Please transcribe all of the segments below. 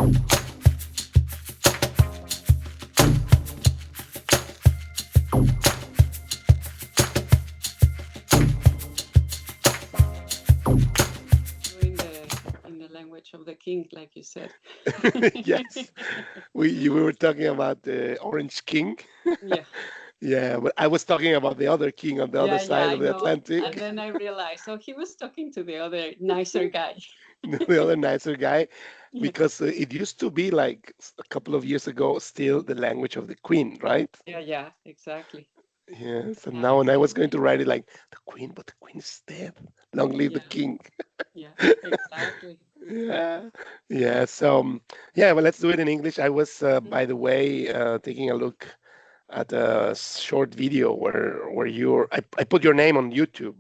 In the language of the king, like you said. Yes, we were talking about the Orange King. Yeah. Yeah, but I was talking about the other king on the other Yeah, side I of the know. And Atlantic, then I realized, so he was talking to the other nicer guy. the other nicer guy, Yeah, because it used to be like a couple of years ago, still the language of the queen, right? yeah, exactly. Yes, and Yeah, now, and I was going exactly. to write it like the queen, but the queen is dead. Long live the Yeah, king. yeah, exactly. Yeah, yeah. So, yeah, well, let's do it in English. I was, Mhm. by the way, taking a look at a short video where I put your name on YouTube,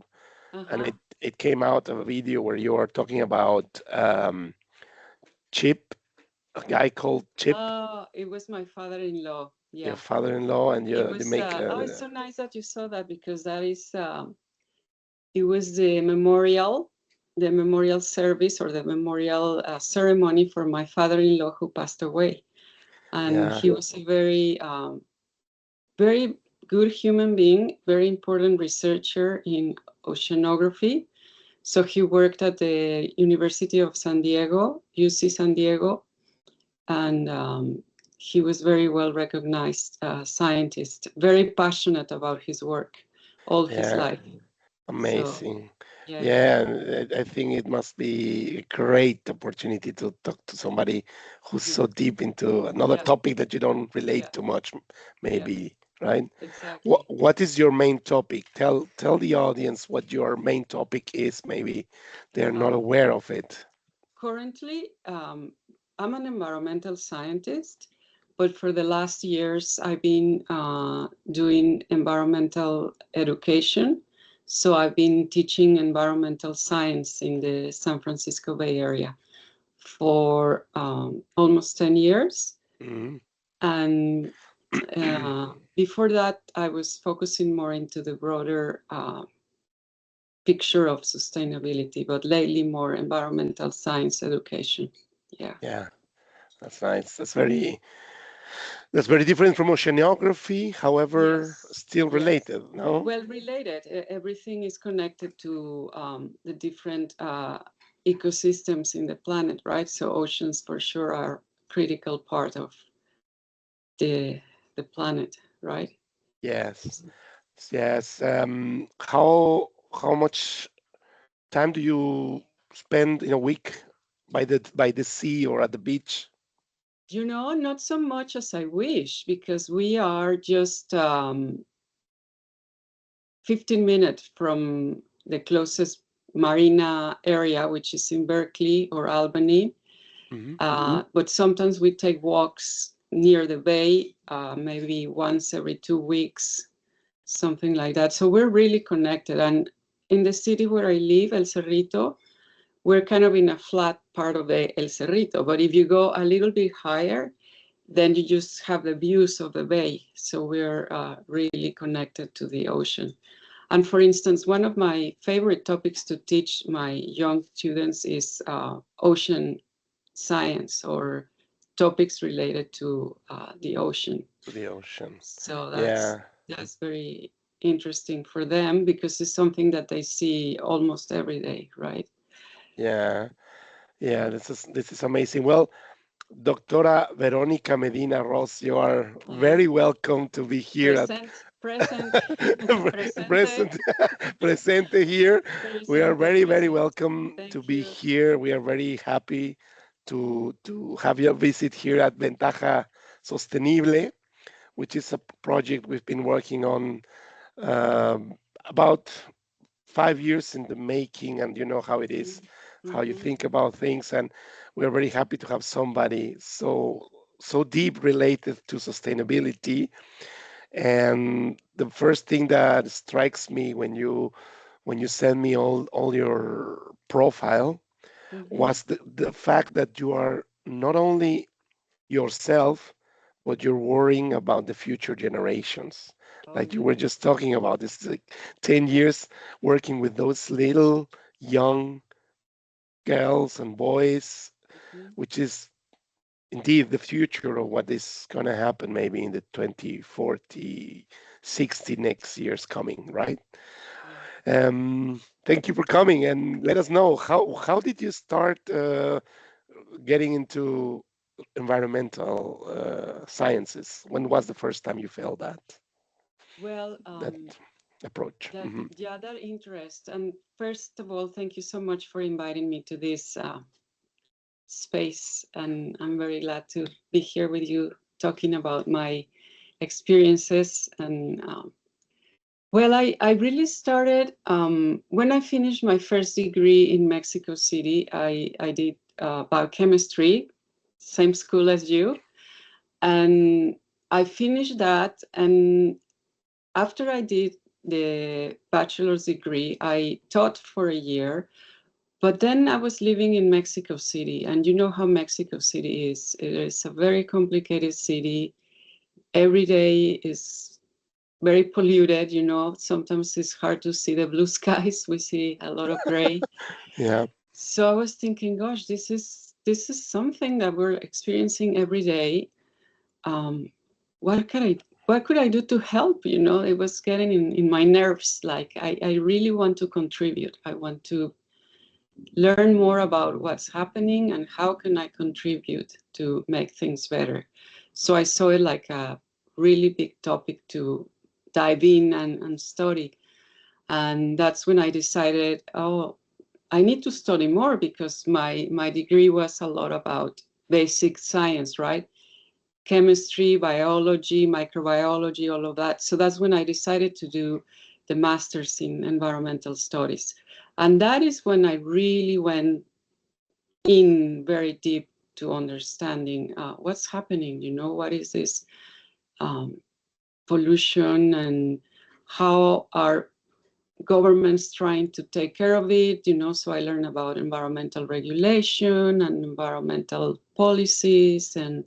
and Uh-huh. it came out of a video where you are talking about Chip, a guy called Chip, Oh, it was my father-in-law. your Yeah. father-in-law, and It they was, make oh, it's so nice that you saw that because that is, it was the memorial service or the memorial ceremony for my father-in-law who passed away. And yeah, he was a very good human being, very important researcher in oceanography. So he worked at the University of San Diego, UC San Diego, and he was very well recognized scientist, very passionate about his work all his yeah, life. So amazing. yeah, Yeah, and I think it must be a great opportunity to talk to somebody who's yeah, so deep into another yeah, topic that you don't yeah, relate too much, yeah, maybe, right? exactly. What is your main topic? Tell the audience what your main topic is. Maybe they're not Uh-huh. aware of it. Currently, I'm an environmental scientist, but for the last years, I've been doing environmental education. So I've been teaching environmental science in the San Francisco Bay Area for almost 10 years. Mhm. And before that, I was focusing more into the broader picture of sustainability, but lately more environmental science education. Yeah. Yeah, that's nice. That's very different from oceanography, however, Yes. still Yes. related, no? Well, related. Everything is connected to the different ecosystems in the planet, right? So oceans, for sure, are critical part of the the planet, right? Yes, yes. How much time do you spend in a week by the sea or at the beach? Not so much as I wish, because we are just 15 minutes from the closest marina area, which is in Berkeley or Albany. Hmm. But sometimes we take walks near the bay, maybe once every 2 weeks, something like that. So we're really connected. And in the city where I live, El Cerrito, we're kind of in a flat part of the El Cerrito. But if you go a little bit higher, then you just have the views of the bay. So we're really connected to the ocean. And for instance, one of my favorite topics to teach my young students is ocean science or topics related to the ocean. To the ocean. So that's Yeah, that's very interesting for them because it's something that they see almost every day, right? yeah, yeah. This is amazing. Well, Doctora Verónica Medina-Ross, you are Yeah. very welcome to be here at Present, presente, present presente here. We are presente, very, very present. welcome to Thank be you. here. We are very happy to have you visit here at Ventaja Sostenible, which is a project we've been working on about 5 years in the making, and you know how it is, how you Mm-hmm. think about things, and we're very happy to have somebody so deep related to sustainability. And the first thing that strikes me when you send me all your profile Mm-hmm. was the fact that you are not only yourself, but you're worrying about the future generations. Oh Like you yeah. were just talking about this, like 10 years working with those little young girls and boys, Mm-hmm. which is indeed the future of what is going to happen maybe in the 20, 40, 60 next years coming, right? Yeah. Thank you for coming and let us know how did you start getting into environmental sciences? When was the first time you felt Well, that approach? that yeah, that interest. And first of all, thank you so much for inviting me to this space. And I'm very glad to be here with you talking about my experiences. And well, I really started when I finished my first degree in Mexico City. I did biochemistry, same school as you. And I finished that. And after I did the bachelor's degree, I taught for a year. But then I was living in Mexico City, and you know how Mexico City is. It is a very complicated city. Every day is very polluted, you know. Sometimes it's hard to see the blue skies. We see a lot of gray. Yeah. So I was thinking, gosh, this is something that we're experiencing every day. Um, what could I do to help? You know, it was getting in my nerves. Like I really want to contribute. I want to learn more about what's happening and how can I contribute to make things better. So I saw it like a really big topic to dive in and study. And that's when I decided, oh, I need to study more because my degree was a lot about basic science, right? Chemistry, biology, microbiology, all of that. So that's when I decided to do the master's in environmental studies. And that is when I really went in very deep to understanding what's happening, you know, what is this um, pollution and how are governments trying to take care of it, you know. So I learned about environmental regulation and environmental policies, and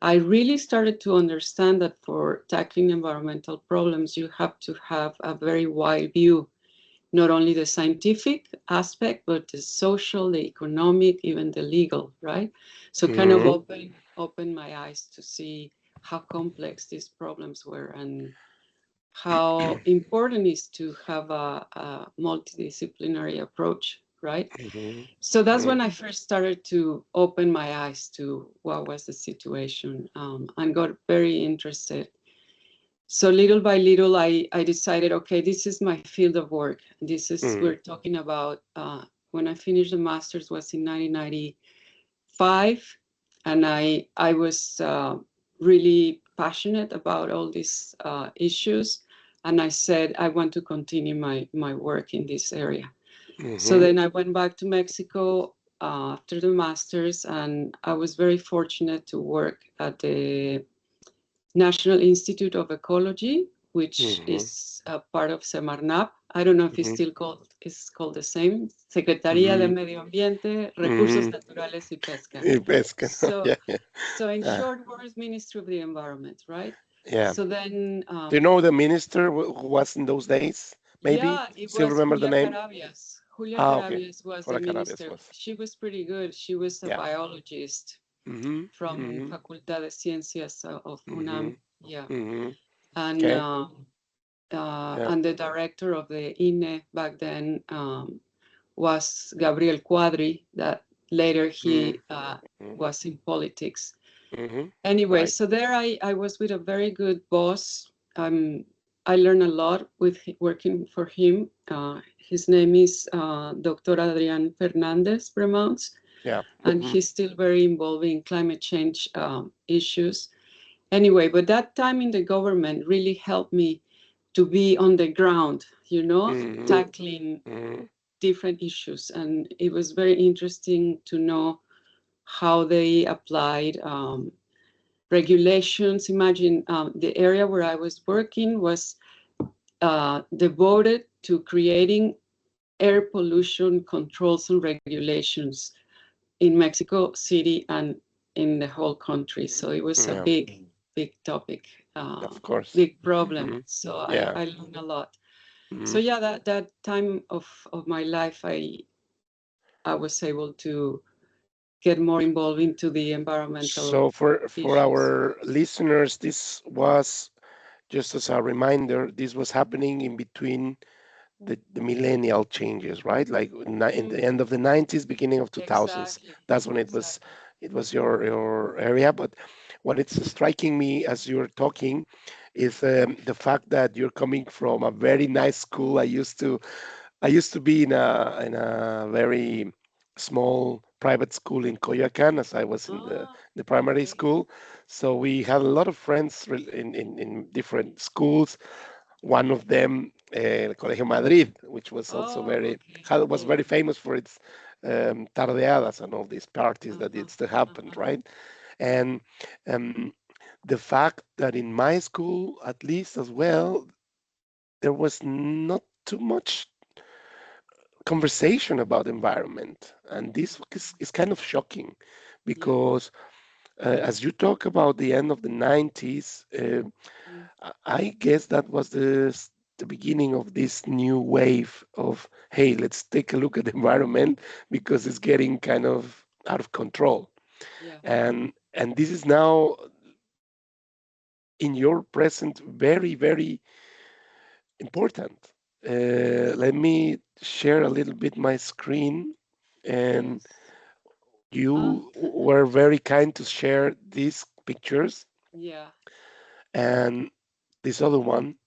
I really started to understand that for tackling environmental problems, you have to have a very wide view, not only the scientific aspect, but the social, the economic, even the legal, right? So kind of open my eyes to see how complex these problems were and how important it is to have a multidisciplinary approach, right? So that's when I first started to open my eyes to what was the situation, and got very interested. So little by little, I decided, okay, this is my field of work. This is, we're talking about, when I finished the master's was in 1995. And I was really passionate about all these issues. And I said, I want to continue my work in this area. So then I went back to Mexico after the master's, and I was very fortunate to work at the National Institute of Ecology, which is a part of Semarnap. I don't know if it's called the same, Secretaría de Medio Ambiente, Recursos Naturales y Pesca. Y pesca. So, Yeah, yeah. so in short words, Ministry of the Environment, right? Yeah. So then, Do you know the minister who was in those days? Maybe yeah, it still was remember the Julia name? Carabias. Julia Ah, okay. Carabias was the Hola, Carabias minister. was. She was pretty good. She was a Yeah. biologist from Facultad de Ciencias of UNAM. Yeah. And Okay. Yeah. and the director of the INE back then was Gabriel Quadri, that later he was in politics. Anyway, Right. so there I was with a very good boss. I learned a lot with working for him. His name is Dr. Adrian Fernandez Bremounts, Yeah. and he's still very involved in climate change issues. Anyway, but that time in the government really helped me to be on the ground, you know, tackling different issues. And it was very interesting to know how they applied regulations. Imagine the area where I was working was devoted to creating air pollution controls and regulations in Mexico City and in the whole country. So it was a Yeah. big topic, Of course. big problem. So Yeah. I learned a lot. So yeah, that time of my life, I was able to get more involved into the environmental So for issues. our listeners, this was just as a reminder, this was happening in between the millennial changes, right? Like in the end of the 90s, beginning of 2000s. Exactly. That's when it was your area. But what it's striking me as you're talking is the fact that you're coming from a very nice school. I used to be in a very small private school in Coyoacán as I was in Ah, the primary okay. school. So we had a lot of friends in different schools. One of them, Colegio Madrid, which was also Oh, okay. was Yeah. very famous for its tardeadas and all these parties that Uh-huh. used to happen, Uh-huh. right? And um, the fact that in my school, at least as well, there was not too much conversation about environment, and this is kind of shocking Yeah. because as you talk about the end of the 90s, Mm. I guess that was the beginning of this new wave of, hey, let's take a look at the environment because it's getting kind of out of control. Yeah. And this is now in your present very, very important. Let me share a little bit my screen, and Yes. Ah, you were very kind to share these pictures yeah. and this other one.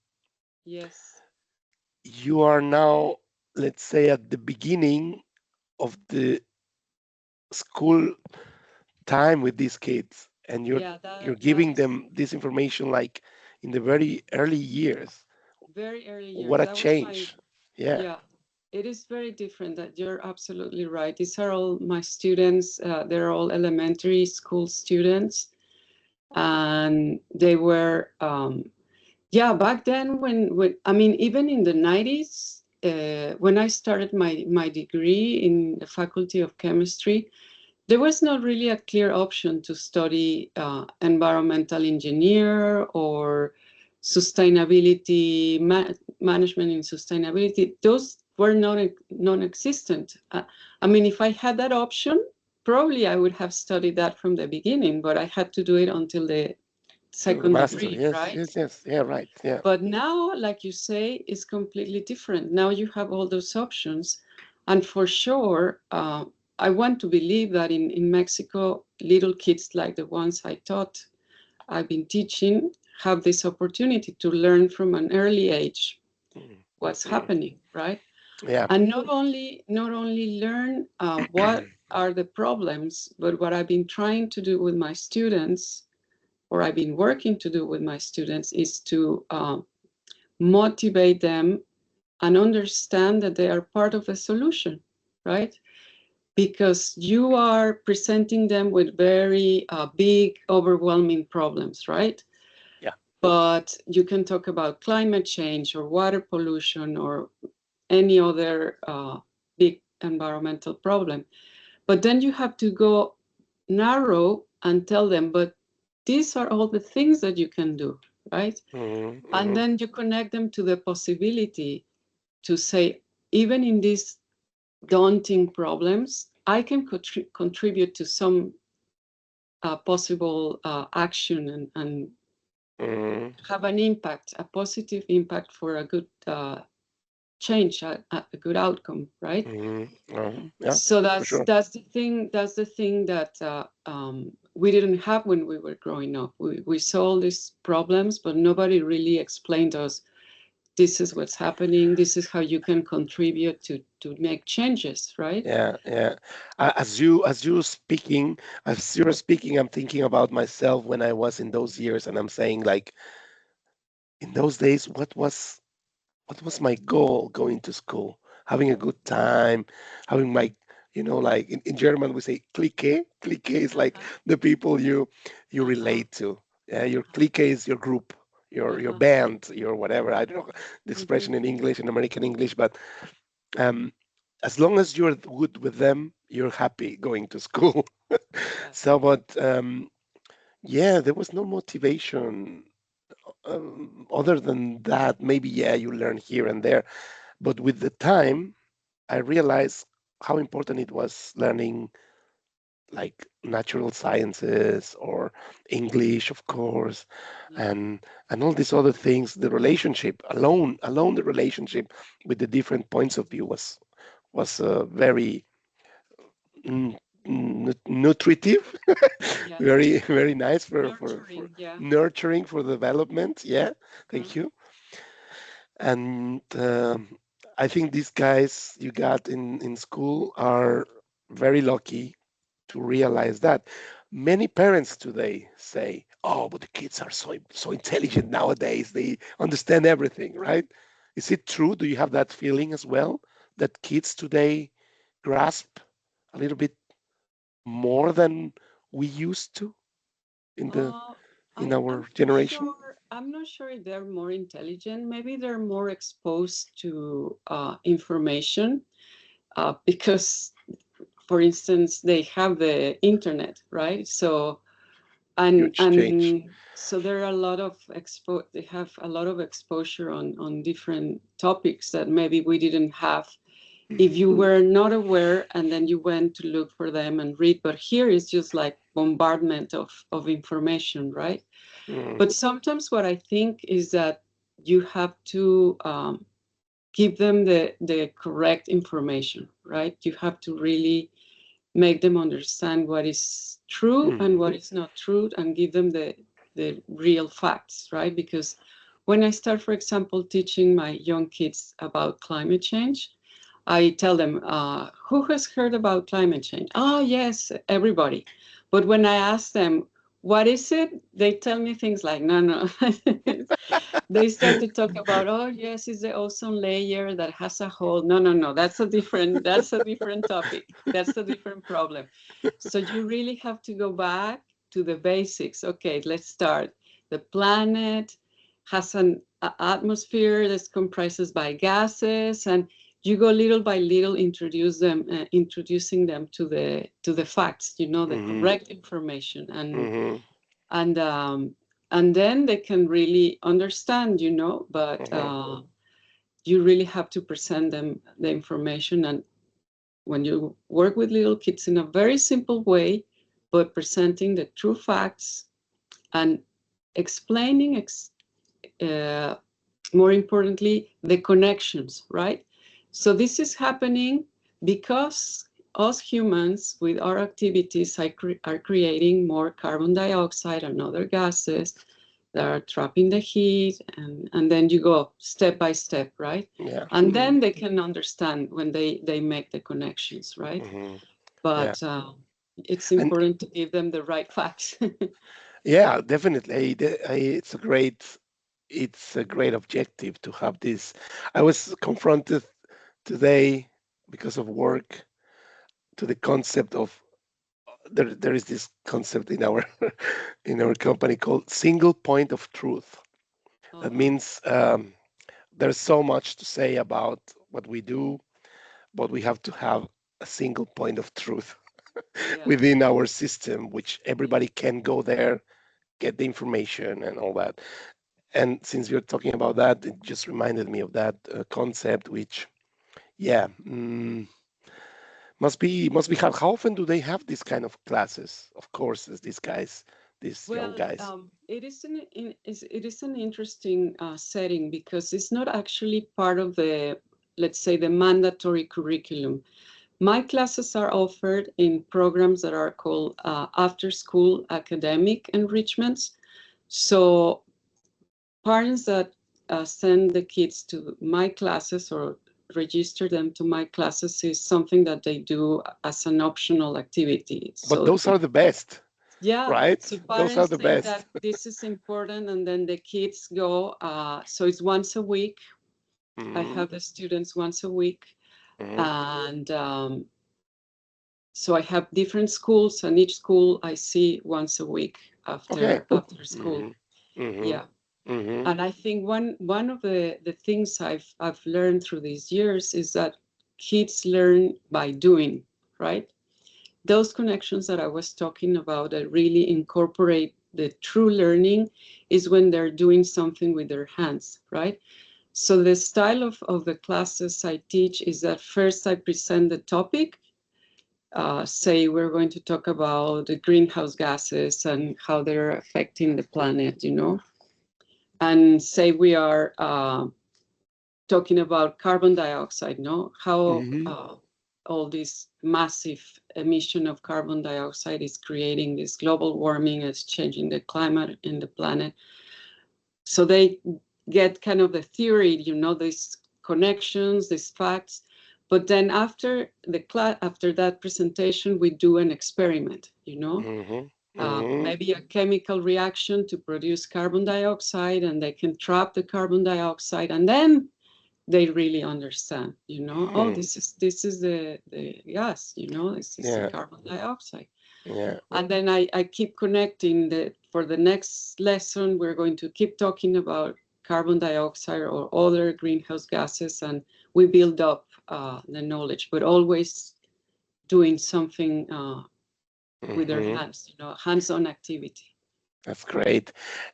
Yes. You are now, let's say, at the beginning of the school time with these kids, and Yeah, you're giving that's them this information like in the very early years. very early What years. a That was my, change. Yeah. yeah. It is very different. That you're absolutely right. These are all my students. They're all elementary school students, and they were yeah, back then when I mean even in the 90s, when I started my degree in the Faculty of Chemistry, there was not really a clear option to study environmental engineer or sustainability management in sustainability. Those were not non-existent. I mean, if I had that option, probably I would have studied that from the beginning, but I had to do it until the The second master. degree, Yes, right? yes, yes. Yeah, right. Yeah. But now, like you say, it's completely different. Now you have all those options. And for sure, I want to believe that in Mexico, little kids like the ones I taught, I've been teaching, have this opportunity to learn from an early age Mm, what's mm. happening, right? Yeah. And not only learn what are the problems, but what I've been trying to do with my students, or I've been working to do with my students, is to motivate them and understand that they are part of a solution, right? Because you are presenting them with very big, overwhelming problems, right? Yeah. But you can talk about climate change or water pollution or any other big environmental problem. But then you have to go narrow and tell them, but these are all the things that you can do, right? Mm, And mm, then you connect them to the possibility to say, even in these daunting problems, I can contribute to some possible action and mm, have an impact, a positive impact for a good change, a good outcome, right? yeah, So for sure. that's the thing. That's the thing that we didn't have when we were growing up. We saw all these problems, but nobody really explained to us, this is what's happening, this is how you can contribute to make changes, right? Yeah, yeah. As you're speaking, I'm thinking about myself when I was in those years, and I'm saying like, in those days, what was my goal going to school? Having a good time, having my, like in German we say clique. Clique is like Uh-huh, the people you uh-huh, relate to. Yeah, your clique is your group, your uh-huh. band, your whatever. I don't know the Mm-hmm. expression in English, in American English, but um, as long as you're good with them, you're happy going to school. Yeah. So, but yeah, there was no motivation other than that. Maybe, yeah, you learn here and there. But with the time, I realized how important it was learning like natural sciences or English, of course, Yeah. and all these other things. The relationship alone, the relationship with the different points of view was very nutritive, Yeah. very nice for Nurturing. Yeah. nurturing for development. Yeah, Uh-huh. thank you. And I think these guys you got in school are very lucky to realize that. Many parents today say, "Oh, but the kids are so intelligent nowadays. They understand everything, right?" Is it true? Do you have that feeling as well that kids today grasp a little bit more than we used to in the Uh, in I'm our not generation? sure. I'm not sure if they're more intelligent. Maybe they're more exposed to information because, for instance, they have the internet, right? So Huge change. and so there are a lot of they have a lot of exposure on different topics that maybe we didn't have if you were not aware and then you went to look for them and read. But here is just like bombardment of information, right? Mm, But sometimes what I think is that you have to give them the correct information, right? You have to really make them understand what is true mm, and what is not true and give them the real facts, right? Because when I start, for example, teaching my young kids about climate change, I tell them, who has heard about climate change? Oh, yes, everybody. But when I ask them, what is it? They tell me things like, no, no. They start to talk about, oh, yes, it's the ozone layer that has a hole. No, no, no, that's a different topic. That's a different problem. So you really have to go back to the basics. Okay, let's start. The planet has an atmosphere that's comprises by gases, and you go little by little introducing them to the facts, the mhm, correct information, mhm, and and then they can really understand, but mhm, you really have to present them the information. And when you work with little kids in a very simple way, but presenting the true facts and explaining uh, more importantly, the connections, right? So this is happening because us humans, with our activities, are creating more carbon dioxide and other gases that are trapping the heat, and then you go step by step, right? yeah, And then they can understand when they make the connections, right? mhm, yeah, But it's and important to give them the right facts. yeah, definitely. It's a great objective to have this. I was confronted today because of work to the concept of there is this concept in our in our company called single point of truth. That Uh-huh. means there's so much to say about what we do, but we have to have a single point of truth Yeah. within our system, which everybody can go there, get the information and all that. And since you're talking about that, it just reminded me of that concept, which, yeah, must be hard. How often do they have this kind of classes? Of course, as these guys, these young Well, guys. it is an interesting setting because it's not actually part of the, let's say, the mandatory curriculum. My classes are offered in programs that are called after-school academic enrichments. So parents that send the kids to my classes or register them to my classes is something that they do as an optional activity. But So those are the best, yeah, right? so Those are parents the think best. that this is important, and then the kids go. So it's once a week. I Hmm. have the students once a week, Hmm. and so I have different schools, and each school I see once a week Okay. after school. Hmm. Hmm. Yeah, Hmm. and I think one of the things I've learned through these years is that kids learn by doing, right? Those connections that I was talking about that really incorporate the true learning is when they're doing something with their hands, right? So the style of the classes I teach is that first I present the topic, say we're going to talk about the greenhouse gases and how they're affecting the planet, and say we are talking about carbon dioxide, how all this massive emission of carbon dioxide is creating this global warming, is changing the climate in the planet. So they get kind of the theory, these connections, these facts. But then after that presentation, we do an experiment, maybe a chemical reaction to produce carbon dioxide, and they can trap the carbon dioxide, and then they really understand, oh, this is the gas, this is the carbon dioxide. Yeah. And then I keep connecting that for the next lesson, we're going to keep talking about carbon dioxide or other greenhouse gases, and we build up the knowledge, but always doing something with their hands, hands-on activity. That's great.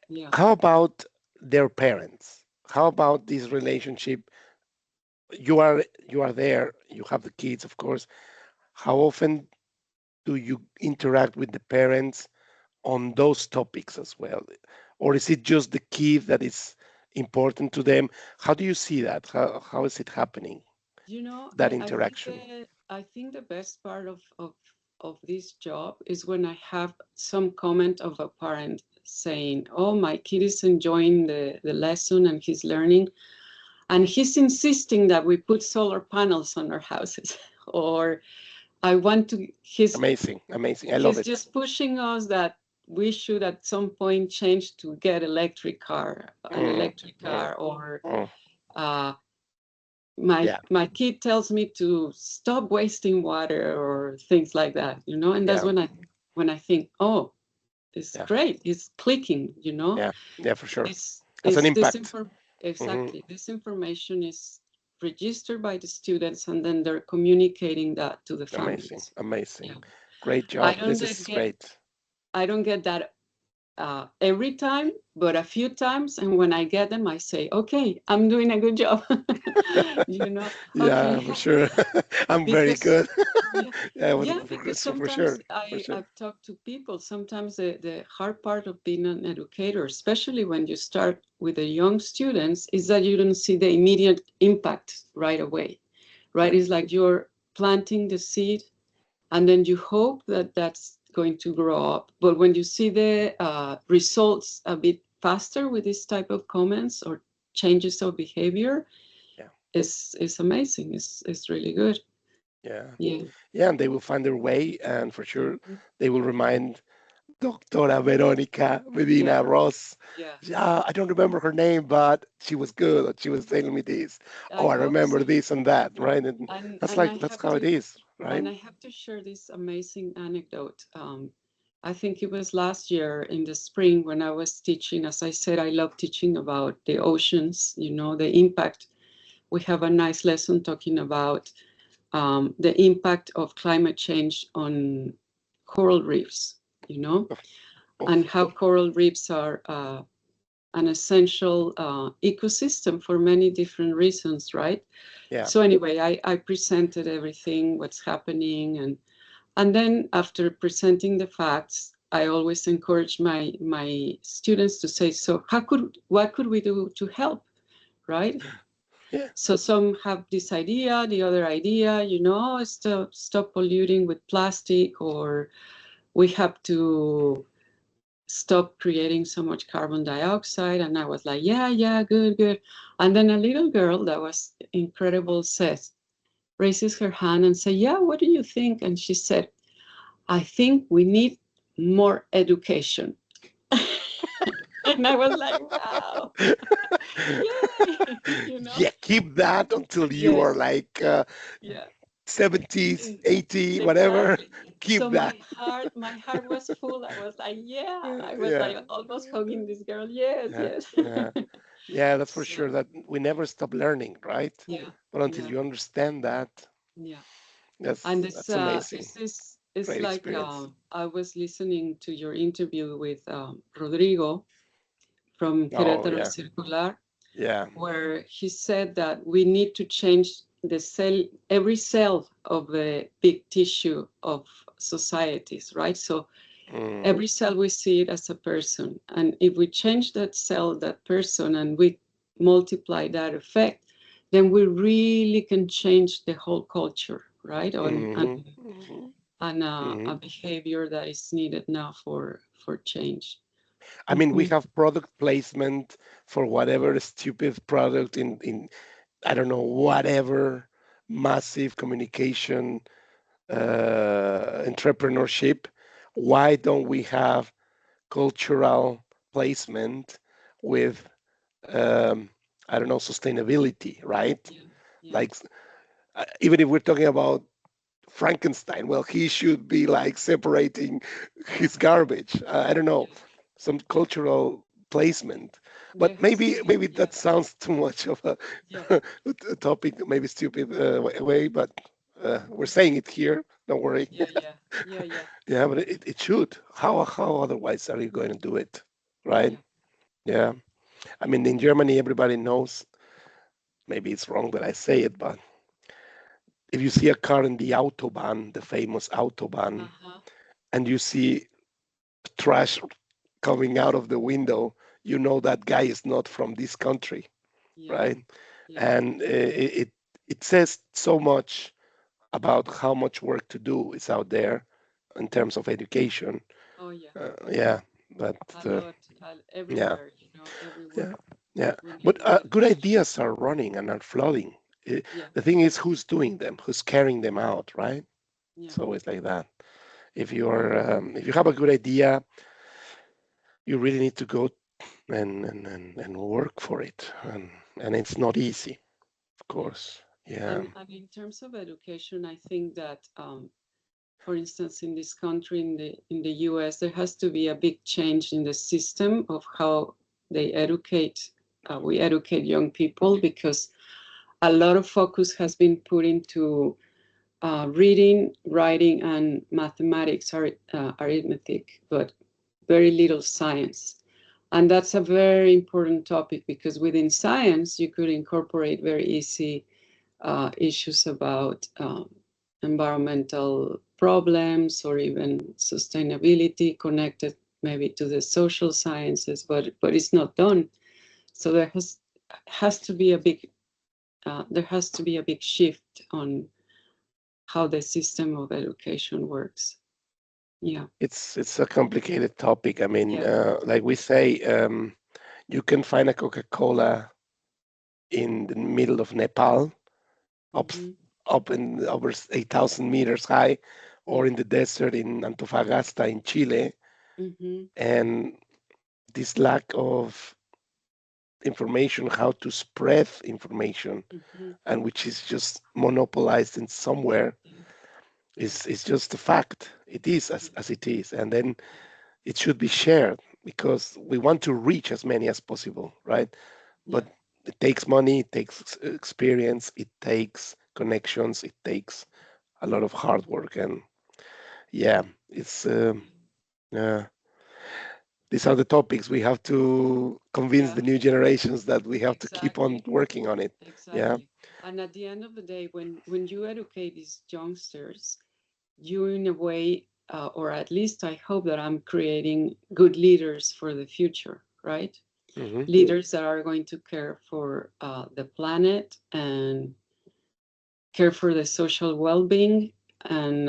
Yeah. How about their parents? How about this relationship? You are there, you have the kids, of course. How often do you interact with the parents on those topics as well? Or is it just the kid that is important to them? How do you see that? How is it happening? That interaction. I think the best part of this job is when I have some comment of a parent saying, oh, my kid is enjoying the lesson and he's learning, and he's insisting that we put solar panels on our houses. Or I want to, Amazing. I love it. He's just pushing us that we should at some point change to get an electric car, or my kid tells me to stop wasting water or things like that, and that's when I think, oh, it's great, it's clicking, Yeah, for sure. It's an impact. Exactly. This information is registered by the students, and then they're communicating that to the families. Amazing. Great job. This is great. I don't get that every time, but a few times, and when I get them, I say, okay, I'm doing a good job. Yeah, Okay. for sure. I'm very good. Because for sometimes sure. I've talked to people. Sometimes the hard part of being an educator, especially when you start with the young students, is that you don't see the immediate impact right away, right? It's like you're planting the seed, and then you hope that that's going to grow up. But when you see the results a bit faster with this type of comments or changes of behavior, it's amazing. It's really good. Yeah, and they will find their way, and for sure they will remind Doctora Verónica Medina-Ross. Yeah, I don't remember her name, but she was good. And she was telling me this. I remember this and that, right? And that's how it is, right? And I have to share this amazing anecdote. I think it was last year in the spring when I was teaching. As I said, I love teaching about the oceans, the impact. We have a nice lesson talking about the impact of climate change on coral reefs, and how coral reefs are an essential ecosystem for many different reasons, right? Yeah. So anyway, I presented everything, what's happening, and then after presenting the facts, I always encourage my students to say, so what could we do to help, right? Yeah. So some have this idea, the other idea, stop polluting with plastic, or we have to stop creating so much carbon dioxide. And I was like, yeah, good. And then a little girl that was incredible raises her hand and say, yeah, what do you think? And she said, I think we need more education. And I was like, wow. Yay. Yeah, keep that until you are like 70s, 80, whatever. Keep so that. my heart was full. I was like, I was like almost hugging this girl. Yes. Yeah, that's for sure. That we never stop learning, right? Yeah. But until you understand that, that's amazing. It's Great like experience. I was listening to your interview with Rodrigo from Querétaro Circular, Yeah. where he said that we need to change the cell, every cell of the big tissue of societies, right? So every cell we see it as a person, and if we change that cell, that person, and we multiply that effect, then we really can change the whole culture, right? And a behavior that is needed now for change. I mean, we have product placement for whatever stupid product in I don't know, whatever massive communication entrepreneurship. Why don't we have cultural placement with I don't know, sustainability, right? Like even if we're talking about Frankenstein, well, he should be like separating his garbage. I don't know, some cultural placement. But maybe that sounds too much of a topic, maybe stupid way, but we're saying it here. Don't worry. Yeah, but it should. How otherwise are you going to do it, right? Yeah. I mean, in Germany, everybody knows. Maybe it's wrong that I say it, but if you see a car in the autobahn, the famous autobahn, and you see trash coming out of the window, you know that guy is not from this country, right? And it says so much about how much work to do is out there in terms of education. Yeah, but a lot, yeah, everywhere, yeah, everywhere. yeah. We need But more good education. ideas are running and are flooding. The thing is, who's doing them? Who's carrying them out, right? It's always like that. If you have a good idea, you really need to go and work for it, and it's not easy, of course. Yeah. And in terms of education, I think that, for instance, in this country, in the US, there has to be a big change in the system of how they educate. We educate young people, because a lot of focus has been put into reading, writing, and mathematics, arithmetic, but very little science. And that's a very important topic, because within science, you could incorporate very easy issues about environmental problems, or even sustainability connected maybe to the social sciences, but it's not done. So has to be a big there has to be a big shift on how the system of education works. Yeah. It's a complicated topic. I mean, like we say, you can find a Coca-Cola in the middle of Nepal, up up in over 8,000 meters high, or in the desert in Antofagasta in Chile, and this lack of information, how to spread information, and which is just monopolized in somewhere, is just a fact. It is as it is, and then it should be shared because we want to reach as many as possible, right? But it takes money, it takes experience, it takes connections, it takes a lot of hard work, and yeah, it's these are the topics we have to convince the new generations that we have to keep on working on it. Yeah. Exactly. And at the end of the day, when you educate these youngsters, you in a way, or at least I hope that I'm creating good leaders for the future, right? Leaders that are going to care for the planet, and care for the social well-being, and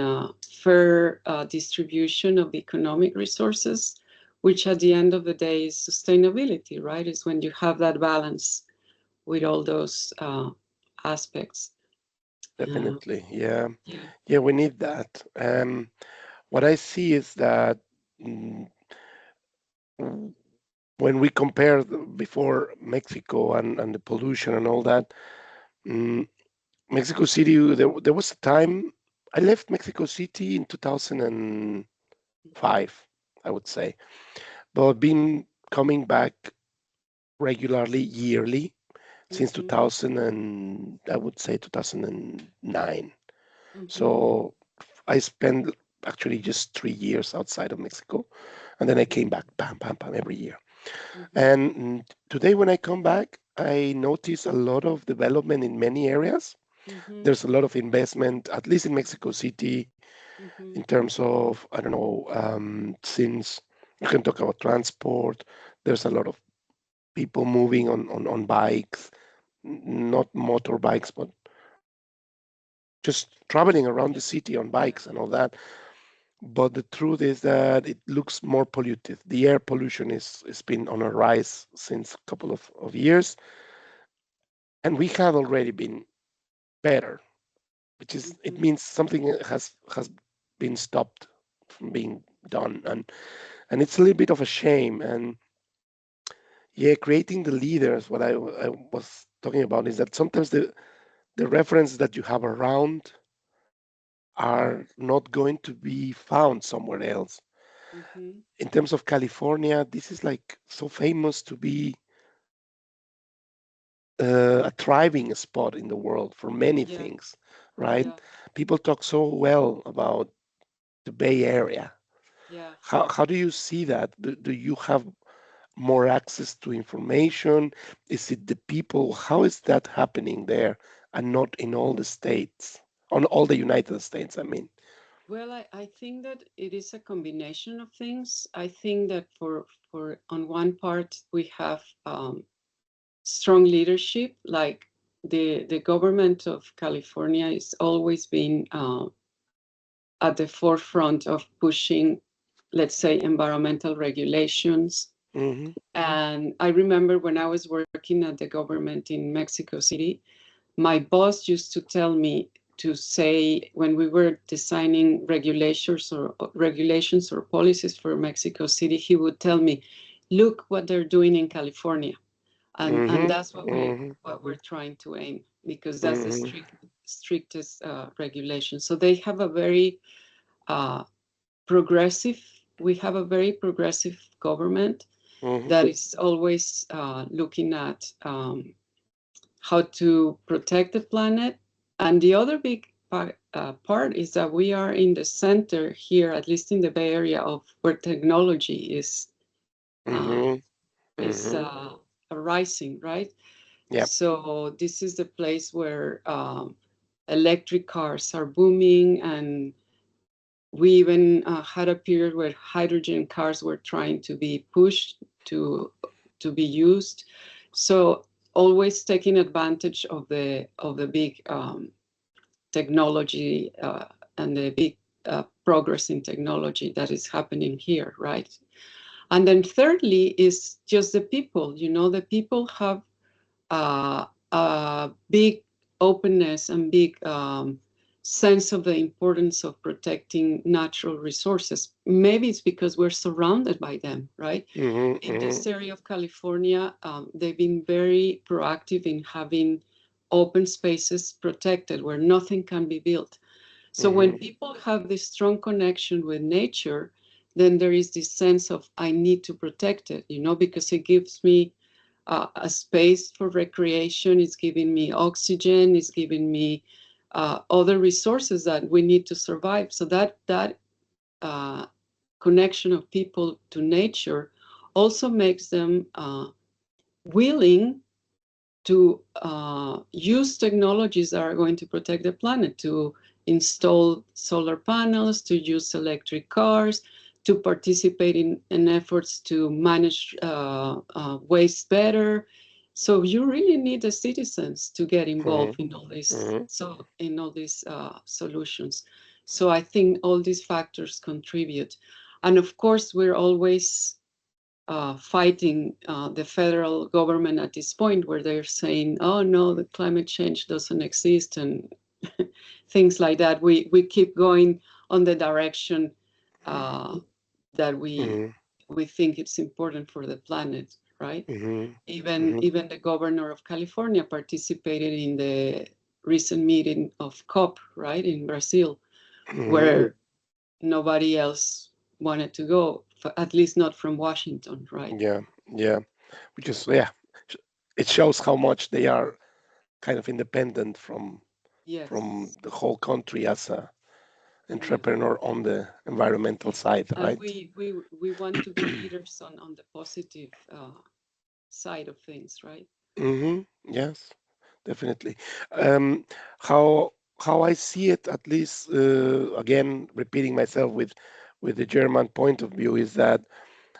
fair distribution of economic resources, which at the end of the day is sustainability, right? Is when you have that balance with all those aspects. Definitely. Yeah. Yeah, we need that. What I see is that mm, when we compare before Mexico and the pollution and all that, mm, Mexico City, there was a time I left Mexico City in 2005, I would say, but I've been coming back regularly, yearly, since 2000 and I would say 2009. So I spent actually just 3 years outside of Mexico, and then I came back, bam, bam, bam, every year. And today, when I come back, I notice a lot of development in many areas. Mm-hmm. There's a lot of investment, at least in Mexico City, in Mm-hmm. terms of, I don't know, since you can talk about transport, there's a lot of people moving on bikes, not motorbikes, but just traveling around the city on bikes and all that. But the truth is that it looks more polluted. The air pollution is been on a rise since a couple of years, and we have already been better, which is it Mm-hmm. means something has been stopped from being done, and it's a little bit of a shame. And yeah, creating the leaders. What I was talking about is that sometimes the reference that you have around are not going to be found somewhere else. Mm-hmm. In terms of California, this is like so famous to be a thriving spot in the world for many Yeah. things, right? Yeah. People talk so well about the Bay Area. Yeah. How do you see that? Do you have more access to information? Is it the people? How is that happening there and not in all the states, on all the United States, I mean? Well, I think that it is a combination of things. I think that for on one part we have strong leadership, like the government of California is always been at the forefront of pushing, let's say, environmental regulations. Hmm. And I remember when I was working at the government in Mexico City, my boss used to tell me to say when we were designing regulations or policies for Mexico City, he would tell me, "Look what they're doing in California," and Hmm. that's Hmm. what we're trying to aim, because that's the Hmm. strictest regulation. So they have a very uh, progressive. We have a very progressive government Hmm. that is always looking at how to protect the planet. And the other big part is that we are in the center here, at least in the Bay Area, of where technology uh, Hmm. is Hmm. rising, right? Yep. So this is the place where electric cars are booming, and we even had a period where hydrogen cars were trying to be pushed to be used. So always taking advantage of the big technology and the big progress in technology that is happening here, right? And then thirdly is just the people. You know, the people have a big openness and big sense of the importance of protecting natural resources. Maybe it's because we're surrounded by them, right? Hmm. In Hmm. this area of California, they've been very proactive in having open spaces protected where nothing can be built. So when Hmm. people have this strong connection with nature, then there is this sense of I need to protect it, you know, because it gives me a space for recreation. It's giving me oxygen. It's giving me other resources that we need to survive. So that uh, connection of people to nature also makes them willing to use technologies that are going to protect the planet, to install solar panels, to use electric cars, to participate in efforts to manage waste better. So you really need the citizens to get Hmm. involved in all these, Hmm. so in all these solutions. So I think all these factors contribute, and of course we're always fighting the federal government at this point, where they're saying, "Oh no, the climate change doesn't exist," and things like that. We keep going on the direction uh, that Hmm. we think it's important for the planet, right? Hmm. Even the governor of California participated in the recent meeting of COP, right, in Brazil, Hmm. where nobody else wanted to go, at least not from Washington, right? Yeah. Yeah. Which is, yeah, sh- it shows how much they are kind of independent from Yes. the whole country as a Yeah. entrepreneur on the environmental side, And right? we want to be leaders on the positive side of things, right? Hmm. Yes, definitely. Um, how I see it, at least, again, repeating myself with the German point of view, is that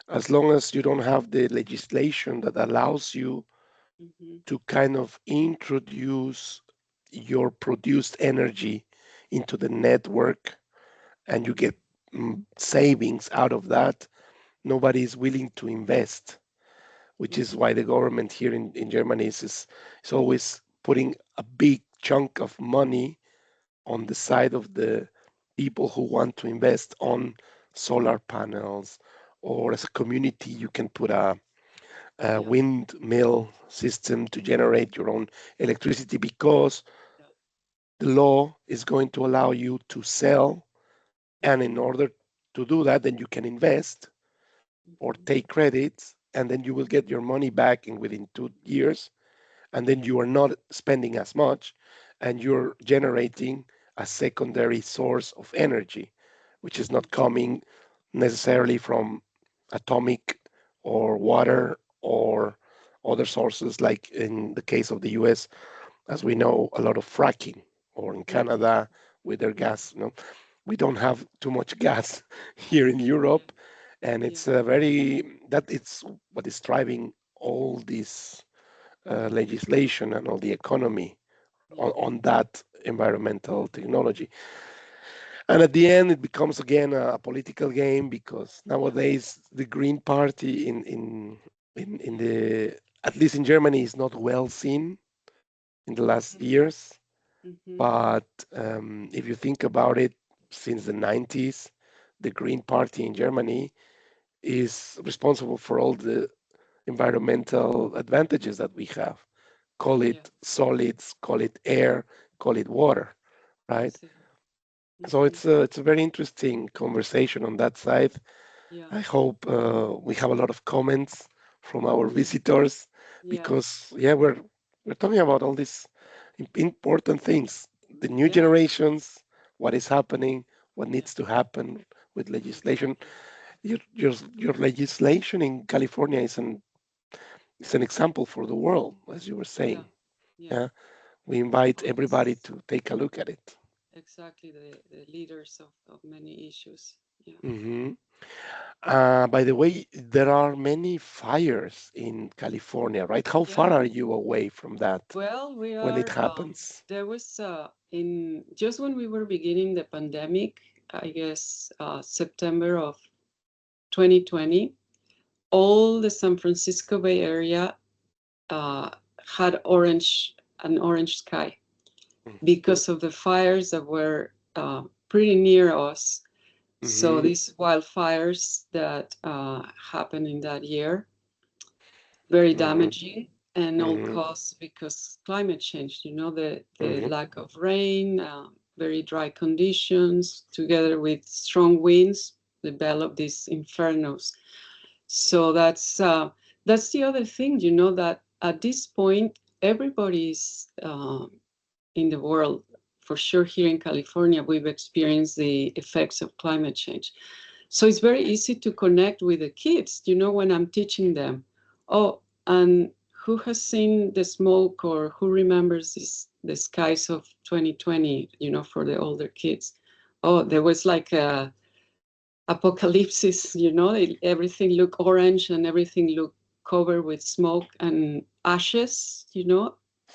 as long as you don't have the legislation that allows you Mm-hmm. to kind of introduce your produced energy into the network and you Mm-hmm. get savings out of that, nobody is willing to invest, which is Mm-hmm. why the government here in Germany is always putting a big chunk of money on the side of the people who want to invest on solar panels, or as a community you can put a Yeah. windmill system to generate your own electricity, because Yeah. the law is going to allow you to sell, and in Mm-hmm. order to do that then you can invest or Mm-hmm. take credits, and then you will get your money back in within 2 years, and then you are not spending as much, and you're generating a secondary source of energy, which is not Mm-hmm. coming necessarily from atomic or water or other sources, like in the case of the US, as we know, a lot of fracking, or in Mm-hmm. Canada with their Mm-hmm. gas. We don't have too much gas here in Yeah. Europe, and Yeah. it's a very that it's what is driving all this legislation and all the economy Yeah. on that environmental technology. And at the end, it becomes again a political game, because Yeah. nowadays the Green Party in the at least in Germany is not well seen in the last Mm-hmm. years. Mm-hmm. But if you think about it, since the 90s, the Green Party in Germany is responsible for all the environmental advantages that we have. Call Yeah. it solids, call it air, call it water, right? See. So Mm-hmm. it's a very interesting conversation on that side. Yeah. I hope we have a lot of comments from our visitors, Yeah. because yeah, we're talking about all these important things, the new Yeah. generations, what is happening, what Yeah. needs to happen with legislation. Exactly. Your legislation in California is an example for the world, as you were Yeah. saying. Yeah. Yeah, we invite Oh, everybody it's to take a look at it. exactly the leaders of many issues. Yeah. hmm by the way, there are many fires in California, right? How far Yeah. are you away from that Well, we when it are, happens? there was, in just when we were beginning the pandemic, I guess, September of 2020, all the San Francisco Bay Area uh, had an orange sky because of the fires that were pretty near us. So Mm-hmm. these wildfires that happened in that year, very Mm-hmm. damaging, and all Mm-hmm. caused because climate change, the Mm-hmm. lack of rain, very dry conditions, together with strong winds, develop these infernos. So that's the other thing, that at this point, everybody's in the world, for sure here in California, we've experienced the effects of climate change. So it's very easy to connect with the kids, when I'm teaching them. Oh, and who has seen the smoke, or who remembers the skies of 2020, for the older kids? Oh, there was like a apocalypse, everything looked orange and everything looked covered with smoke and ashes,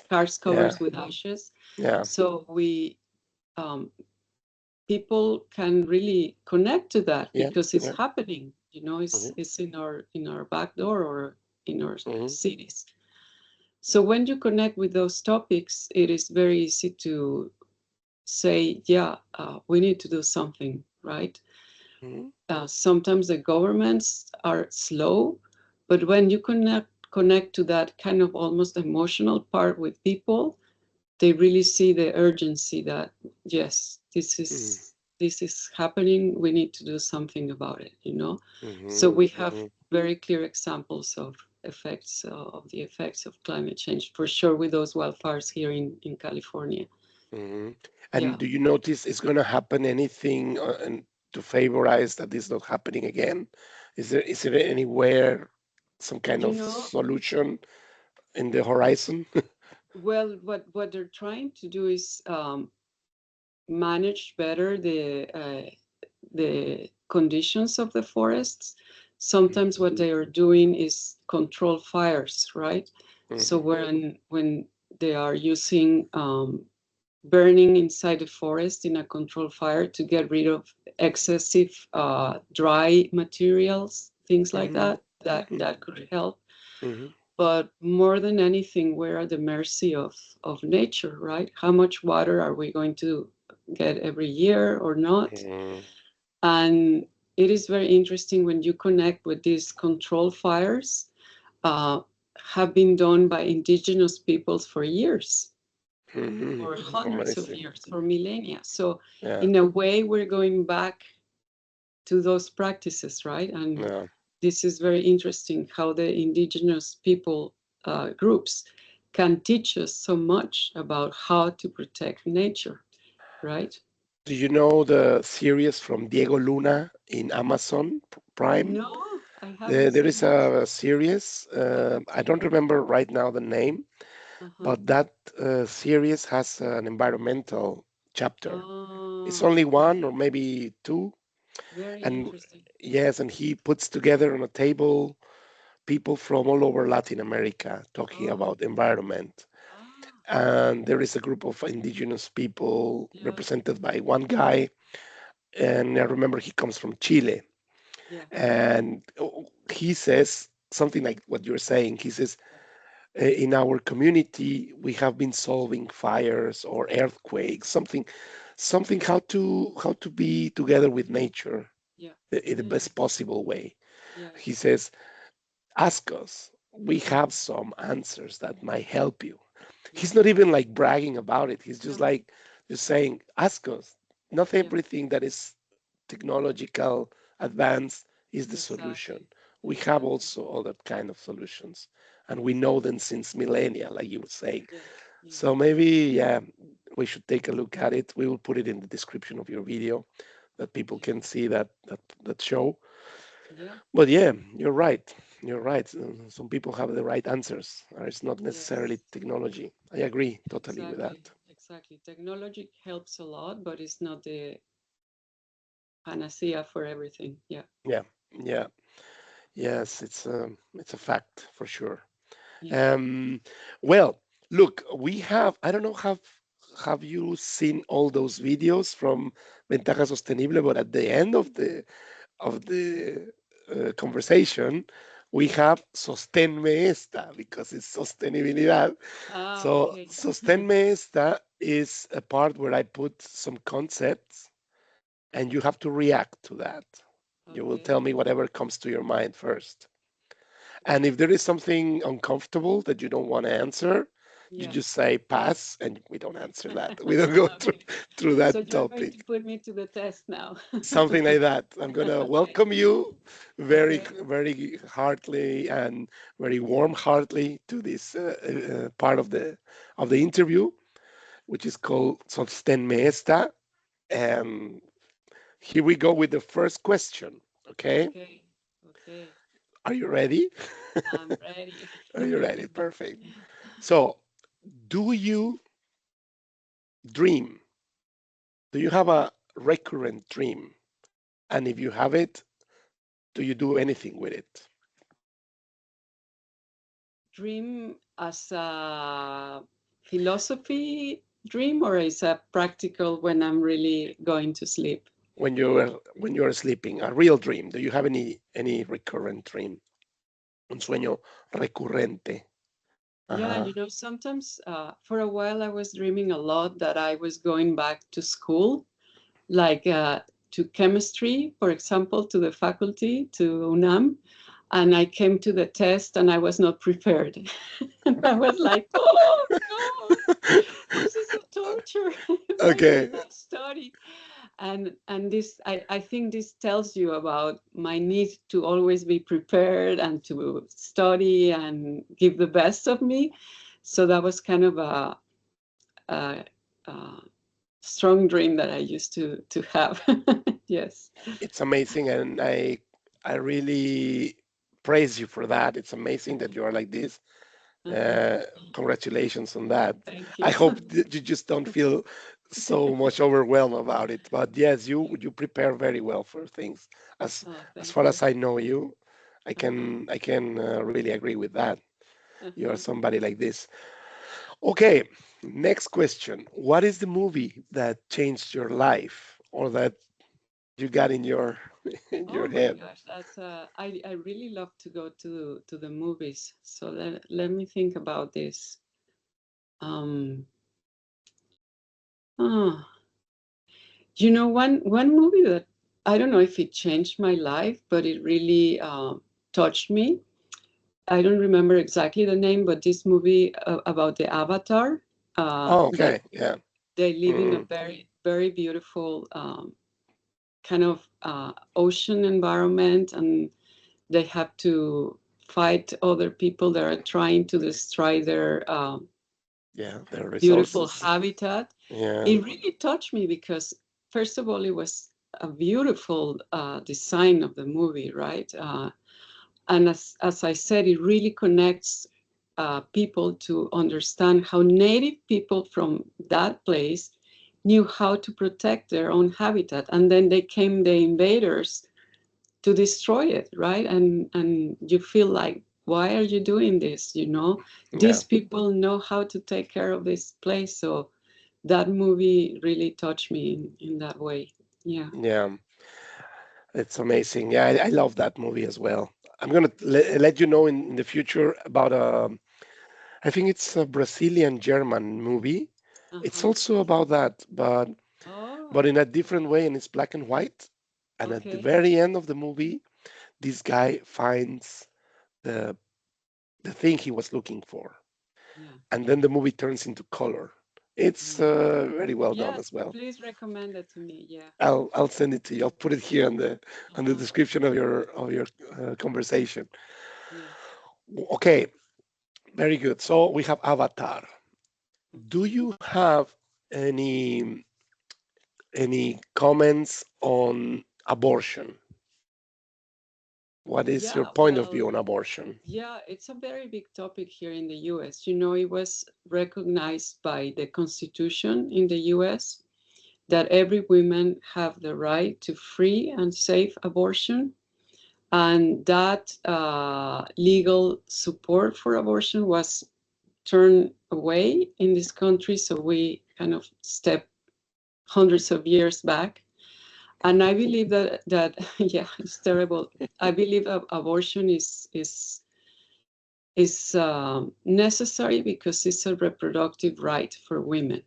cars Yeah. covered with ashes. Yeah. So um, people can really connect to that Yeah. because it's Yeah. happening, Mm-hmm. it's in our back door or in our Mm-hmm. cities. So when you connect with those topics, it is very easy to say, yeah, we need to do something, right? Mm-hmm. Sometimes the governments are slow, but when you connect to that kind of almost emotional part with people, they really see the urgency that yes, this is happening. We need to do something about it. So Mm-hmm. we have Mm-hmm. very clear examples of the effects of climate change, for sure, with those wildfires here in California. Mm-hmm. Yeah. And do you notice it's going to happen anything and to favorize that this not happening again? Is there anywhere some kind You of know, solution in the horizon? Well, what they're trying to do is manage better the conditions of the forests. Sometimes what they are doing is control fires, right? So Mhm. when they are using burning inside the forest in a controlled fire to get rid of excessive dry materials, things like Mhm. that, that could help. Mhm. But more than anything, we're at the mercy of nature, right? How much water are we going to get every year or not? Mhm. And it is very interesting when you connect with these control fires, uh, have been done by indigenous peoples for years, Mhm. for hundreds of Amazing. years, for millennia. So Yeah. in a way, we're going back to those practices, right? And Yeah. this is very interesting how the indigenous people groups can teach us so much about how to protect nature, right? Do you know the series from Diego Luna in Amazon Prime? No, I There, haven't there seen is it. a series. I don't remember right now the name, Uh-huh. but that series has an environmental chapter. It's Oh, only okay. one or maybe two, Very and interesting. yes, and he puts together on a table people from all over Latin America talking Oh, about environment. ah, And there is a group of indigenous people yeah, represented by one guy, and I remember he comes from Chile. yeah, And he says something like what you're saying. He says, in our community, we have been solving fires or earthquakes, something how to be together with nature yeah, in the yeah, best possible way. yeah, He says, ask us. We have some answers that might help you. yeah. He's not even like bragging about it. He's just No, like just saying, ask us. Not yeah, everything that is technological advance is the solution. exactly, We have exactly. also other kind of solutions, and we know them since millennia, like you were saying. Yes, So yes, maybe, yeah, we should take a look at it. We will put it in the description of your video that people yeah, can see that show. yeah, But yeah, you're right. You're right. Some people have the right answers. It's not necessarily yes. technology. I agree totally with that. Exactly, exactly. Technology helps a lot, but it's not the panacea for everything. Yeah, Yeah, yeah, yes, it's a fact for sure. yeah. Um, well, look, we have, I don't know, have you seen all those videos from Ventaja Sostenible, but at the end of the conversation, we have Sosténme esta because it's sostenibilidad. Ah, So okay. Sosténme esta is a part where I put some concepts and you have to react to that. You will Okay. tell me whatever comes to your mind first. And if there is something uncomfortable that you don't want to answer, you Yeah. just say pass and we don't answer that. We don't go through, Okay. through So that you're going to topic. put me to the test now. Something like that. I'm going to Okay. welcome you very, Okay. very heartily and very warm-heartedly to this part of the interview, which is called Sosténme esta. And here we go with the first question. Okay. Okay. Okay. Are you ready? I'm ready. Are you ready? Perfect. So, do you dream? Do you have a recurrent dream? And if you have it, do you do anything with it? Dream as a philosophy dream or is a practical when I'm really going to sleep? When you're sleeping, a real dream. Do you have any recurrent dream? Un sueño recurrente. Yeah, Uh-huh. sometimes for a while I was dreaming a lot that I was going back to school, like to chemistry, for example, to the faculty, to UNAM, and I came to the test and I was not prepared. And I was like, oh no, this is a torture. Why Okay. didn't I study? And this I think this tells you about my need to always be prepared and to study and give the best of me. So that was kind of a, a strong dream that I used to have. Yes. It's amazing, and I really praise you for that. It's amazing that you are like this. Uh-huh. Congratulations on that. Thank I you. hope that you just don't feel so much overwhelmed about it. But yes, you prepare very well for things. Oh, As thank far you. as I know you, Uh-huh. I can really agree with that. You are Uh-huh. somebody like this. Okay, next question. What is the movie that changed your life or that you got in your in Oh your my head? gosh, that's I really love to go to the movies. So let me think about this. Um, ah, one movie that I don't know if it changed my life, but it really touched me. I don't remember exactly the name, but this movie about the Avatar, Oh, that okay. Yeah. they live in a Mm, very very beautiful kind of ocean environment, and they have to fight other people that are trying to destroy their yeah, the beautiful resources. habitat. Yeah. It really touched me because, first of all, it was a beautiful design of the movie, right? And as I said, it really connects people to understand how native people from that place knew how to protect their own habitat. And then they came, the invaders, to destroy it, right? And you feel like, why are you doing this? Yeah. These people know how to take care of this place. So that movie really touched me in that way. Yeah. Yeah. It's amazing. Yeah, I love that movie as well. I'm gonna let you know in the future about I think it's a Brazilian German movie. It's Uh-huh. also about that, but Oh, in a different way, and it's black and white. And at the okay. very end of the movie, this guy finds the the thing he was looking for, Yeah. and then the movie turns into color. It's Yeah. very well done Yeah. as well. Please recommend it to me. Yeah. I'll send it to you. I'll put it here on the Uh-huh. description of your conversation. Yeah. Okay, very good. So we have Avatar. Do Okay. you have any comments on abortion? What is your Yeah. point of view Well, on abortion? yeah, it's a very big topic here in the US. It was recognized by the Constitution in the US that every woman have the right to free and safe abortion, and that legal support for abortion was turned away in this country. So we kind of stepped hundreds of years back. And I believe that yeah, it's terrible. I believe abortion is necessary because it's a reproductive right for women.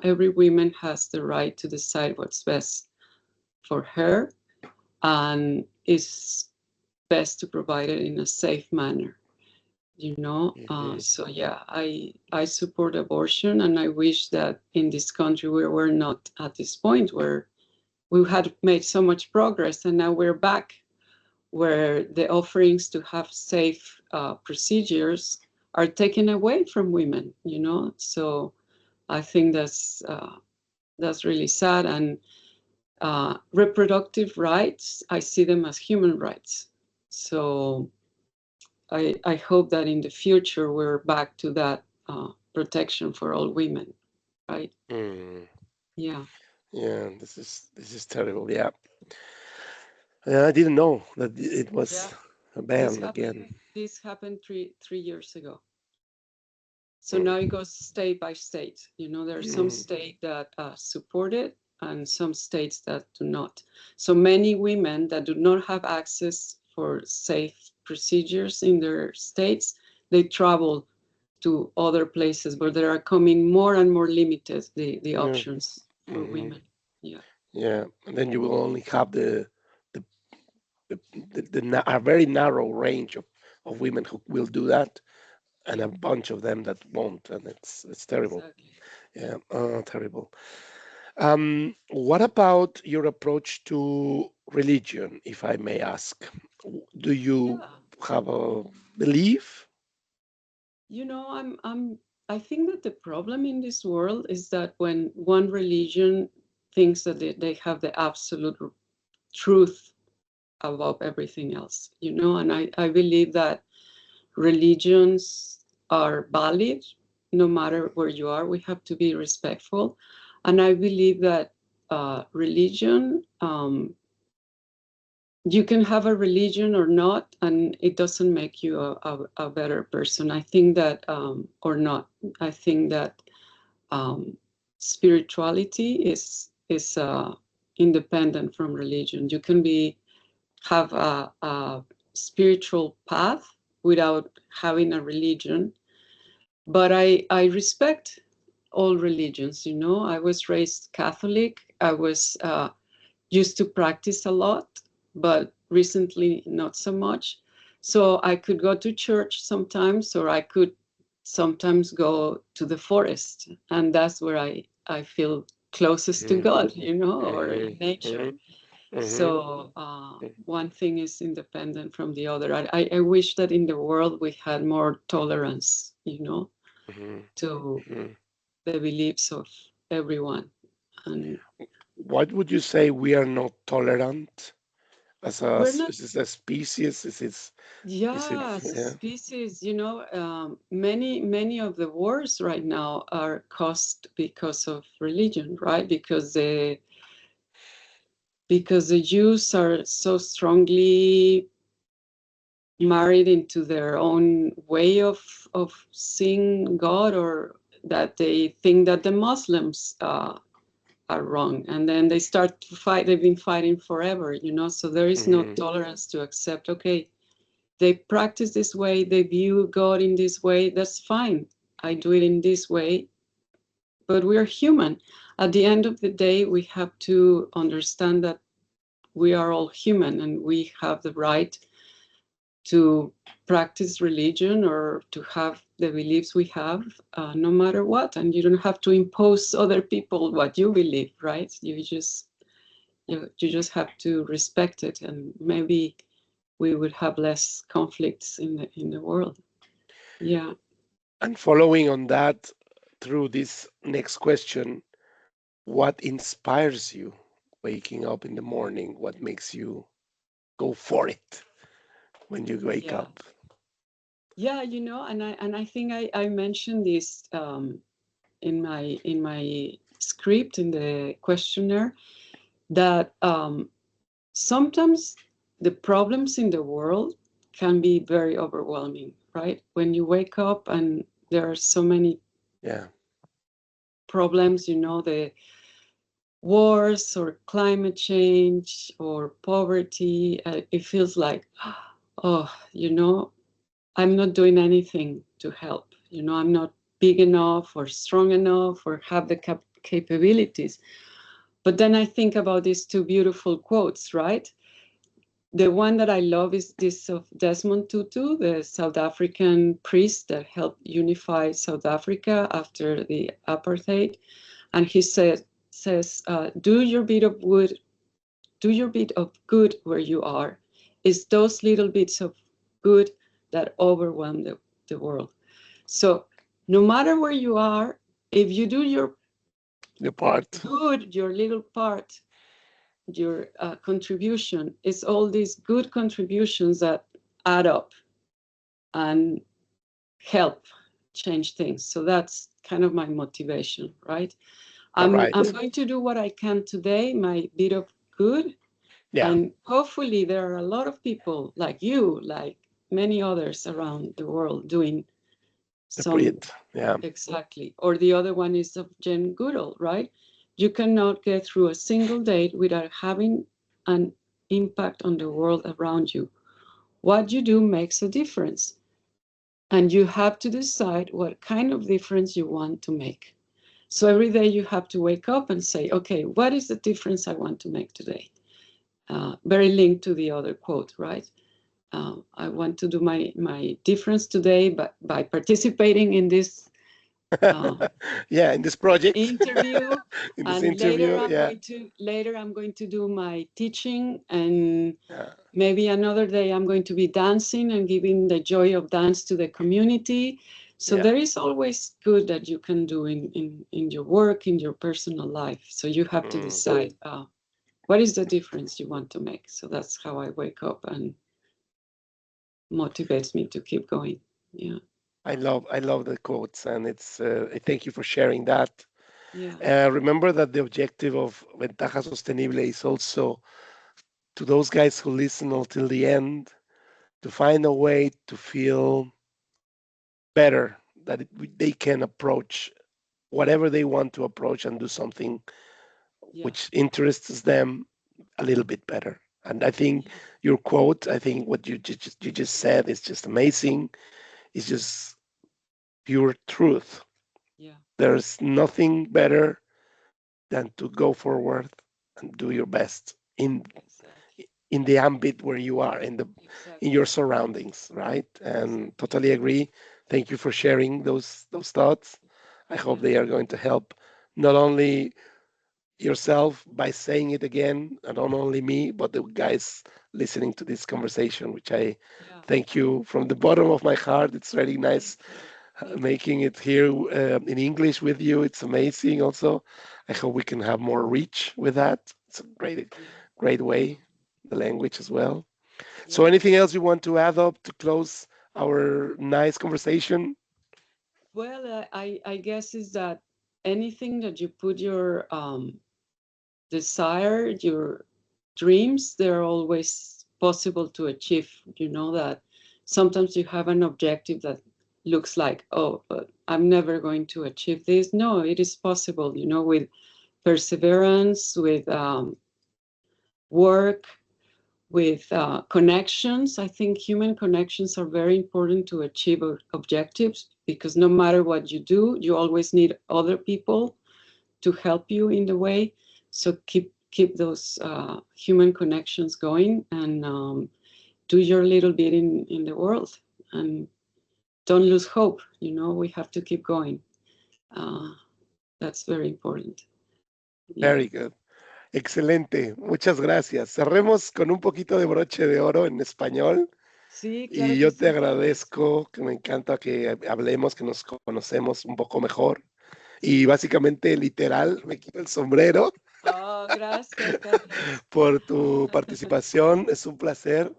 Every woman has the right to decide what's best for her, and it's best to provide it in a safe manner. Mhm. So yeah, I support abortion, and I wish that in this country we're not at this point where we had made so much progress, and now we're back where the offerings to have safe procedures are taken away from women. So I think that's really sad. And reproductive rights, I see them as human rights. So I hope that in the future we're back to that protection for all women, right? Mm, Yeah. yeah, this is terrible. Yeah, I didn't know that it Yeah. was a This ban happened. again. This happened three years ago. So now it Mm, goes state by state. There are some mm, states that support it and some states that do not. So many women that do not have access for safe procedures in their states, they travel to other places where there are coming more and more limited the yeah, options for mhm, women. Yeah, yeah, and then you will only have the, a very narrow range of women who will do that, and yeah, a bunch of them that won't, and it's terrible. exactly. Yeah, terrible. What about your approach to religion, if I may ask? Do you Yeah. have a belief? I think that the problem in this world is that when one religion thinks that they have the absolute truth above everything else, and I believe that religions are valid no matter where you are. We have to be respectful. And I believe that religion, you can have a religion or not, and it doesn't make you a better person. I think that, or not, I think that spirituality is independent from religion. You can have a spiritual path without having a religion. But I respect all religions, you know. I was raised Catholic. I was used to practice a lot, but recently not so much. So I could go to church sometimes, or I could sometimes go to the forest, and that's where I feel closest to God, you know, or in nature. So one thing is independent from the other. I wish that in the world we had more tolerance, you know, to the beliefs of everyone. And What would you say we are not tolerant we're not, as a species? Is it, yeah, as a yeah, species, you know, many of the wars right now are caused because of religion, right? Because the Jews are so strongly married into their own way of seeing God, or that they think that the Muslims are wrong, and then they start to fight. They've been fighting forever, you know. So there is no tolerance to accept. Okay, they practice this way. They view God in this way. That's fine. I do it in this way. But we are human. At the end of the day, we have to understand that we are all human, and we have the right to practice religion or to have the beliefs we have, no matter what. And you don't have to impose other people what you believe, right? You just have to respect it, and maybe we would have less conflicts in the world. Yeah. and following on that, through this next question, what inspires you waking up in the morning? What makes you go for it when you wake Yeah. up? Yeah, you know, and I think I mentioned this in my script, in the questionnaire, that sometimes the problems in the world can be very overwhelming, right? When you wake up and there are so many Yeah, problems, you know, the wars or climate change or poverty, it feels like, oh, you know, I'm not doing anything to help. You know, I'm not big enough or strong enough or have the capabilities. But then I think about these two beautiful quotes, right? The one that I love is this of Desmond Tutu, the South African priest that helped unify South Africa after the apartheid. And he says, do your bit of good where you are. It's those little bits of good that overwhelm the world. So no matter where you are, if you do your the part. good, your little part, your contribution, it's all these good contributions that add up and help change things. So that's kind of my motivation, right? All I'm right. going to do what I can today, my bit of good, Yeah, and hopefully there are a lot of people like you, like many others around the world doing the some. breed. Yeah. Exactly. Or the other one is of Jane Goodall, right? You cannot get through a single day without having an impact on the world around you. What you do makes a difference, and you have to decide what kind of difference you want to make. So every day you have to wake up and say, okay, what is the difference I want to make today? Very linked to the other quote, right? I want to do my difference today, but by participating in this uh, Yeah, in this project, interview, in this and later interview. I'm Yeah. going to later I'm going to do my teaching, and Yeah. maybe another day I'm going to be dancing and giving the joy of dance to the community. So Yeah. there is always good that you can do in your work, in your personal life. So you have to Mm. decide what is the difference you want to make. So that's how I wake up and motivates me to keep going. Yeah. I love the quotes, and it's I thank you for sharing that. Yeah, Remember that the objective of Ventaja Sostenible is also to those guys who listen until the end to find a way to feel better, that they can approach whatever they want to approach and do something yeah, which interests them a little bit better. And I think yeah, your quote, I think what you just said is just amazing. It's just pure truth. yeah, There's nothing better than to go forward and do your best exactly, in the ambit where you are in exactly. your surroundings, right? And Exactly. totally agree. Thank you for sharing those thoughts. I hope Yeah, they are going to help not only yourself by saying it again, and not only me, but the guys listening to this conversation, which I yeah. thank you from the bottom of my heart. It's really nice Thank you. Thank you. making it here in English with you. It's amazing. Also, I hope we can have more reach with that. It's a Yeah, great way, the language as well. So, yeah. anything else you want to add up to close our nice conversation? Well, I guess is that anything that you put your desire, your dreams, they're always possible to achieve. You know that sometimes you have an objective that looks like, oh, but I'm never going to achieve this. No, it is possible, you know, with perseverance, with work, with connections. I think human connections are very important to achieve objectives because no matter what you do, you always need other people to help you in the way. So keep those human connections going and do your little bit in the world and don't lose hope. You know, we have to keep going. Uh, that's very important. Yeah. Very good. Excelente. Muchas gracias. Cerremos con un poquito de broche de oro en español. Sí, Y claro que yo te sí, Carlos. agradezco, que me encanta que hablemos, que nos conocemos un poco mejor. Y básicamente, literal, me quito el sombrero Oh, gracias, Carlos. por tu participación. Es un placer.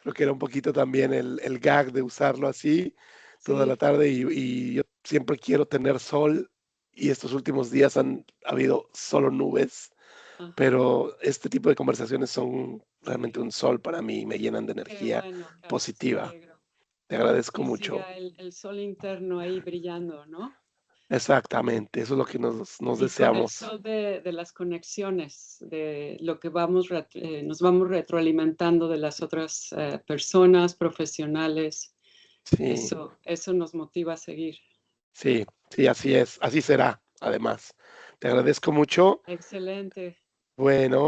Creo que era un poquito también el gag de usarlo así toda la Sí, tarde y yo siempre quiero tener sol y estos últimos días han habido solo nubes, ajá. pero este tipo de conversaciones son realmente un sol para mí y me llenan de Qué energía bueno, Carlos, me positiva. alegro. Te agradezco Que mucho. siga el sol interno ahí brillando, ¿no? Exactamente, eso es lo que nos Y con el deseamos. sol de las conexiones, de lo que vamos nos vamos retroalimentando de las otras personas, profesionales, Sí, eso nos motiva a seguir. sí, sí, así es, así será, además. Te agradezco mucho. Excelente.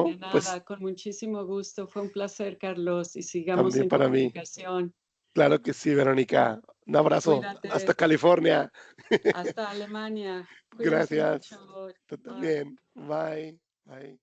De Bueno, pues nada, con muchísimo gusto. Fue un placer, Carlos, y sigamos también en para mí. comunicación. Claro que sí, Verónica. Un abrazo hasta Cuídate. California. Hasta Alemania. Cuídense Gracias. mucho. Tú Bye. también. Bye. Bye.